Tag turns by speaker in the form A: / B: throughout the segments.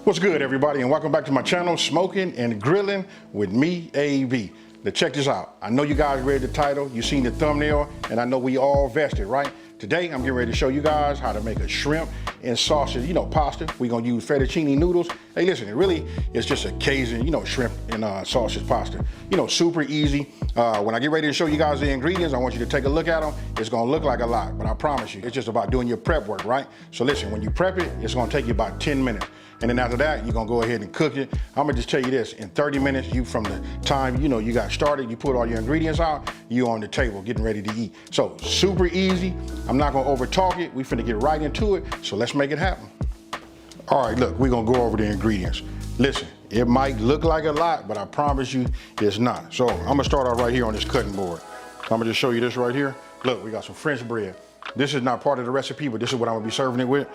A: What's good, everybody, and welcome back to my channel, Smoking and Grilling with me, AV. Now check this out. I know you guys read the title, you seen the thumbnail, and I know we all vested, right? Today, I'm getting ready to show you guys how to make a shrimp and sausage, pasta. We're gonna use fettuccine noodles. Hey, listen, it really is just a Cajun, shrimp and sausage pasta. Super easy. When I get ready to show you guys the ingredients, I want you to take a look at them. It's gonna look like a lot, but I promise you, it's just about doing your prep work, right? So listen, when you prep it, it's gonna take you about 10 minutes. And then after that, you're gonna go ahead and cook it. I'm gonna just tell you this, in 30 minutes, from the time, you got started, you put all your ingredients out, you on the table getting ready to eat. So super easy. I'm not gonna over talk it. We finna get right into it. So let's make it happen. All right, look, we're gonna go over the ingredients. Listen, it might look like a lot, but I promise you it's not. So I'm gonna start off right here on this cutting board. I'm gonna just show you this right here. Look, we got some French bread. This is not part of the recipe, but this is what I'm gonna be serving it with.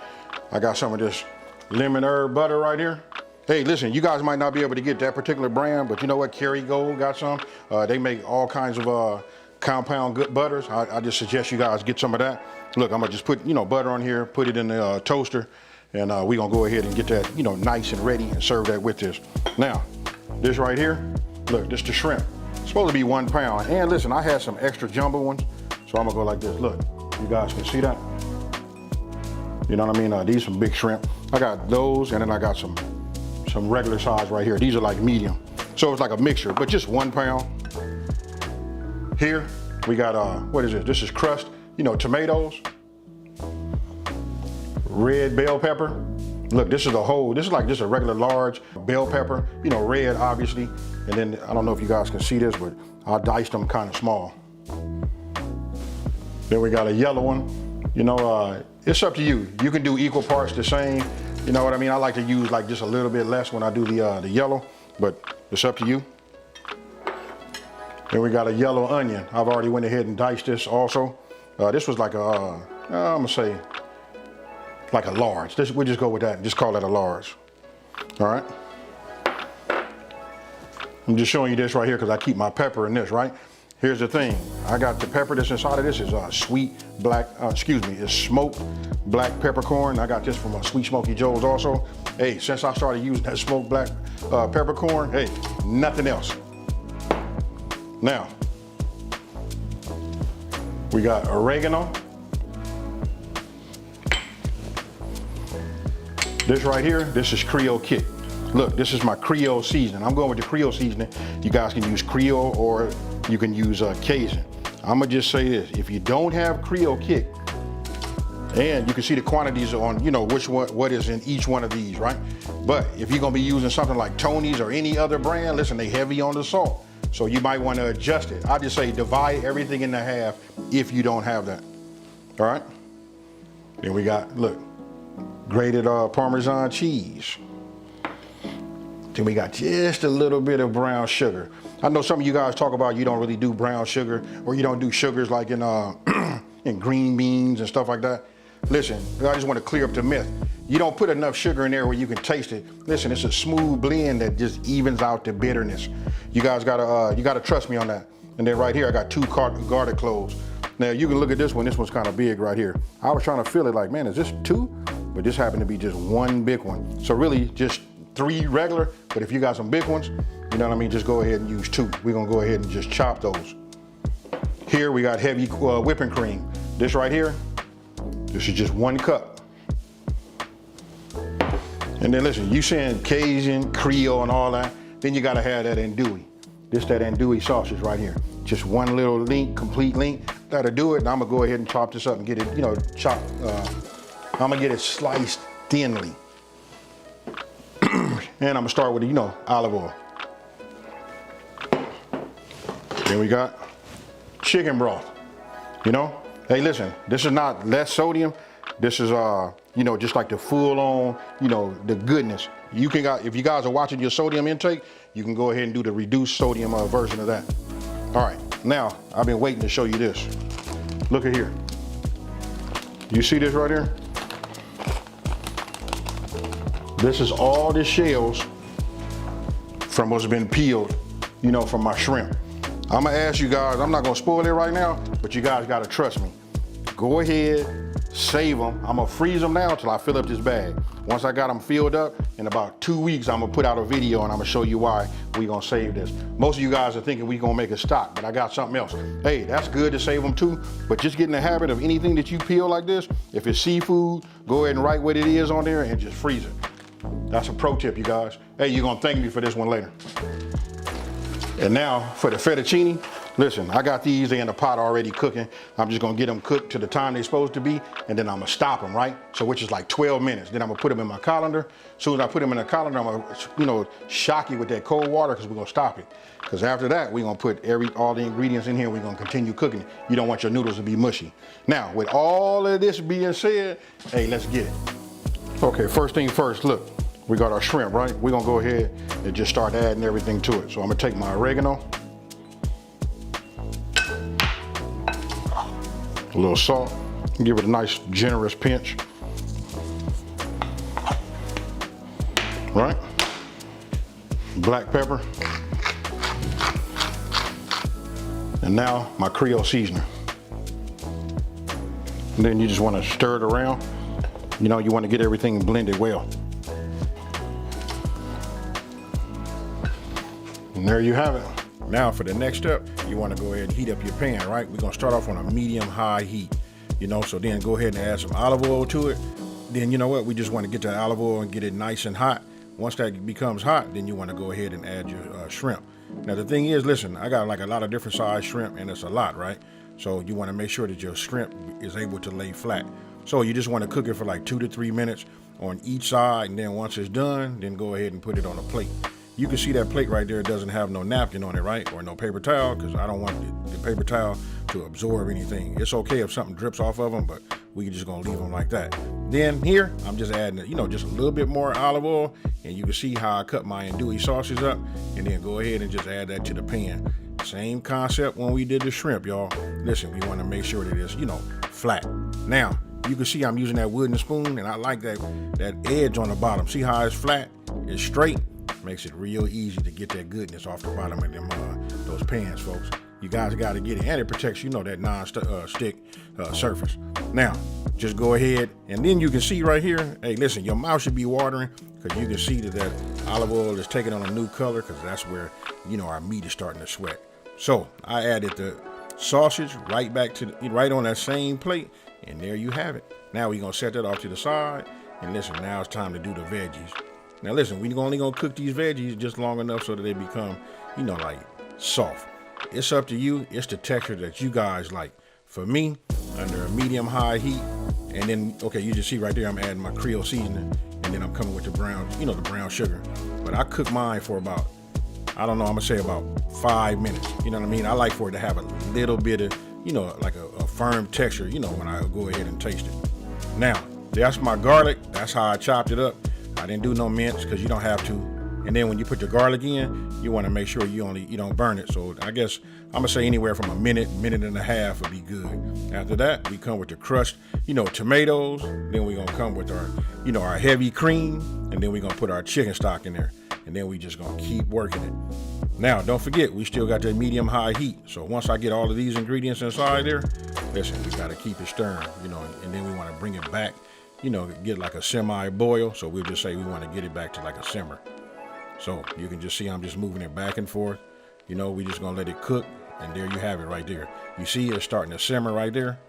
A: I got some of this lemon herb butter right here. Hey, listen, you guys might not be able to get that particular brand, but you know what? Kerrygold got some. They make all kinds of compound good butters. I just suggest you guys get some of that. Look, I'm gonna just put butter on here, put it in the toaster, and we're gonna go ahead and get that nice and ready and serve that with this. Now, this right here, look, this the shrimp. It's supposed to be 1 pound. And listen, I had some extra jumbo ones, so I'm gonna go like this. Look, you guys can see that. You know what I mean? These some big shrimp. I got those, and then I got some regular size right here. These are like medium. So it's like a mixture, but just 1 pound. Here, we got, what is this? This is crushed, tomatoes, red bell pepper. Look, this is like just a regular large bell pepper, red obviously. And then, I don't know if you guys can see this, but I diced them kind of small. Then we got a yellow one. It's up to you. You can do equal parts the same. You know what I mean? I like to use like just a little bit less when I do the yellow, but it's up to you. Then we got a yellow onion. I've already went ahead and diced this also. This was like a, I'm gonna say, like a large. We'll just go with that and just call that a large. All right. I'm just showing you this right here because I keep my pepper in this, right? Here's the thing. I got the pepper that's inside of this is sweet black, it's smoked black peppercorn. I got this from Sweet Smoky Joe's also. Hey, since I started using that smoked black peppercorn, hey, nothing else. Now, we got oregano. This right here, this is Creole kick. Look, this is my Creole seasoning. I'm going with the Creole seasoning. You guys can use Creole or you can use Cajun. I'm gonna just say this, if you don't have Creole kick, and you can see the quantities on, what is in each one of these, right? But if you're gonna be using something like Tony's or any other brand, listen, they heavy on the salt. So you might wanna adjust it. I just say divide everything into half if you don't have that, all right? Then we got, look, grated Parmesan cheese. Then we got just a little bit of brown sugar. I know some of you guys talk about you don't really do brown sugar or you don't do sugars like in in green beans and stuff like that. Listen, I just want to clear up the myth. You don't put enough sugar in there where you can taste it. Listen, it's a smooth blend that just evens out the bitterness. You guys gotta trust me on that. And then right here, I got 2 garlic cloves. Now you can look at this one. This one's kind of big right here. I was trying to feel it like, man, is this 2? But this happened to be just 1 big one. So really just 3 regular, but if you got some big ones, you know what I mean, just go ahead and use 2. We're gonna go ahead and just chop those. Here we got heavy whipping cream. This right here, this is just 1 cup. And then listen, you saying Cajun, Creole and all that, then you gotta have that Andouille. This that Andouille sausage right here. Just 1 little link, complete link. That'll do it, and I'm gonna go ahead and chop this up and get it, chopped. I'm gonna get it sliced thinly. And I'm gonna start with, olive oil. Then we got chicken broth, Hey, listen, this is not less sodium. This is, just like the full on, the goodness. If you guys are watching your sodium intake, you can go ahead and do the reduced sodium version of that. All right, now, I've been waiting to show you this. Look at here. You see this right here? This is all the shells from what's been peeled, from my shrimp. I'm gonna ask you guys, I'm not gonna spoil it right now, but you guys gotta trust me. Go ahead, save them. I'm gonna freeze them now till I fill up this bag. Once I got them filled up, in about 2 weeks, I'm gonna put out a video and I'm gonna show you why we gonna save this. Most of you guys are thinking we gonna make a stock, but I got something else. Hey, that's good to save them too, but just get in the habit of anything that you peel like this, if it's seafood, go ahead and write what it is on there and just freeze it. That's a pro tip, you guys. Hey, you're gonna thank me for this one later. And now for the fettuccine. Listen, I got these, they in the pot already cooking. I'm just gonna get them cooked to the time they're supposed to be, and then I'm gonna stop them, right? So which is like 12 minutes. Then I'm gonna put them in my colander. As soon as I put them in the colander, I'm gonna, shock it with that cold water because we're gonna stop it. Because after that, we're gonna put all the ingredients in here, we're gonna continue cooking it. You don't want your noodles to be mushy. Now, with all of this being said, hey, let's get it. Okay, first thing first, look, we got our shrimp, right? We're gonna go ahead and just start adding everything to it. So I'm gonna take my oregano, a little salt, give it a nice generous pinch, right? Black pepper, and now my Creole seasoning. And then you just want to stir it around. You know, you want to get everything blended well. And there you have it. Now for the next step, you want to go ahead and heat up your pan, right? We're going to start off on a medium-high heat, you know, so then go ahead and add some olive oil to it. Then you know what, we just want to get that olive oil and get it nice and hot. Once that becomes hot, then you want to go ahead and add your shrimp. Now the thing is, listen, I got like a lot of different size shrimp and it's a lot, right? So you want to make sure that your shrimp is able to lay flat. So you just want to cook it for like 2 to 3 minutes on each side, and then once it's done, then go ahead and put it on a plate. You can see that plate right there doesn't have no napkin on it, right? Or no paper towel, because I don't want the paper towel to absorb anything. It's okay if something drips off of them, but we just gonna leave them like that. Then here, I'm just adding, you know, just a little bit more olive oil, and you can see how I cut my andouille sausage up, and then go ahead and just add that to the pan. Same concept when we did the shrimp, y'all. Listen, we wanna make sure that it's, you know, flat. Now, you can see I'm using that wooden spoon, and I like that edge on the bottom. See how it's flat, it's straight? Makes it real easy to get that goodness off the bottom of them those pans, folks. You guys got to get it, and it protects, you know, that non-stick surface. Now, just go ahead, and then you can see right here. Hey, listen, your mouth should be watering because you can see that olive oil is taking on a new color, because that's where, you know, our meat is starting to sweat. So I added the sausage right back to right on that same plate, and there you have it. Now we're gonna set that off to the side, and listen, now it's time to do the veggies. Now listen, we're only gonna cook these veggies just long enough so that they become, you know, like soft. It's up to you. It's the texture that you guys like. For me, under a medium-high heat, and then, okay, you just see right there, I'm adding my Creole seasoning, and then I'm coming with the brown, you know, the brown sugar. But I cook mine for about, I don't know, I'm gonna say about 5 minutes. You know what I mean? I like for it to have a little bit of, you know, like a firm texture, you know, when I go ahead and taste it. Now, that's my garlic. That's how I chopped it up. I didn't do no mince because you don't have to. And then when you put your garlic in, you want to make sure you don't burn it. So I guess I'm gonna say anywhere from a minute and a half would be good. After that, we come with the crushed, you know, tomatoes. Then we're gonna come with our, you know, our heavy cream, and then we're gonna put our chicken stock in there. And then we just gonna keep working it. Now, don't forget, we still got that medium-high heat. So once I get all of these ingredients inside there, listen, we gotta keep it stirring, you know, and then we want to bring it back, you know, get like a semi-boil. So we'll just say we want to get it back to like a simmer. So you can just see I'm just moving it back and forth. You know, we just gonna let it cook, and there you have it right there. You see it's starting to simmer right there.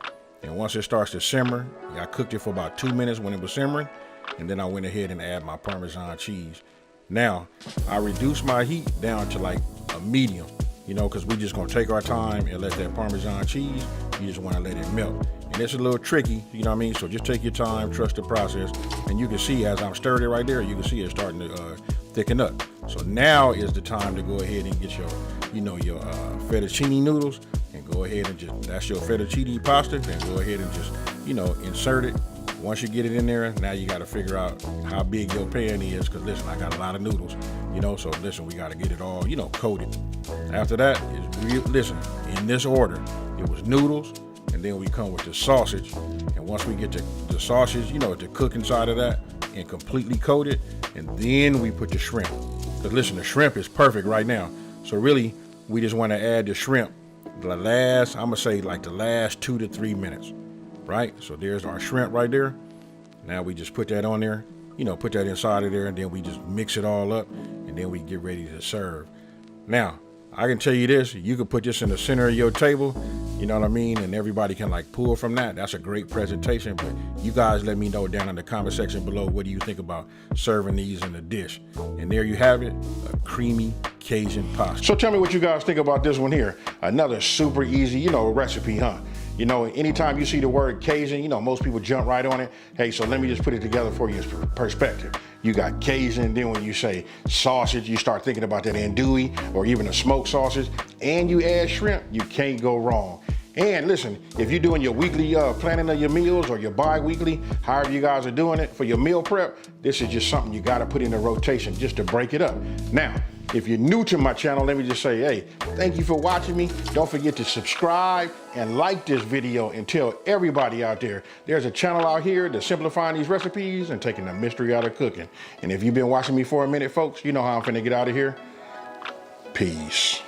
A: And once it starts to simmer, I cooked it for about 2 minutes when it was simmering, and then I went ahead and add my Parmesan cheese. Now, I reduced my heat down to like a medium, you know, because we just gonna take our time and let that Parmesan cheese, you just wanna let it melt. And it's a little tricky, you know what I mean? So just take your time, trust the process. And you can see as I'm stirring it right there, you can see it starting to thicken up. So now is the time to go ahead and get your, you know, your fettuccine noodles, and go ahead and just, that's your fettuccine pasta, then go ahead and just, you know, insert it. Once you get it in there, now you got to figure out how big your pan is, because listen, I got a lot of noodles, you know, so listen, we got to get it all, you know, coated. After that, listen, in this order, it was noodles, and then we come with the sausage, and once we get the sausage, you know, to cook inside of that and completely coat it, and then we put the shrimp. Because listen, the shrimp is perfect right now. So really, we just want to add the shrimp the last, I'm gonna say like the last 2 to 3 minutes. right? So there's our shrimp right there. Now we just put that on there, you know, put that inside of there, and then we just mix it all up, and then we get ready to serve. Now, I can tell you this, you can put this in the center of your table, you know what I mean, and everybody can like pull from that. That's a great presentation, but you guys let me know down in the comment section below, what do you think about serving these in a dish? And there you have it, a creamy Cajun pasta. So tell me what you guys think about this one here. Another super easy, you know, recipe, huh? You know, anytime you see the word Cajun, you know, most people jump right on it. Hey, so let me just put it together for you as perspective. You got Cajun, then when you say sausage, you start thinking about that andouille or even a smoked sausage, and you add shrimp, you can't go wrong. And listen, if you're doing your weekly planning of your meals or your bi-weekly, however you guys are doing it for your meal prep, this is just something you gotta put in a rotation just to break it up. Now, if you're new to my channel, let me just say, hey, thank you for watching me. Don't forget to subscribe and like this video and tell everybody out there, there's a channel out here that's simplifying these recipes and taking the mystery out of cooking. And if you've been watching me for a minute, folks, you know how I'm finna get out of here. Peace.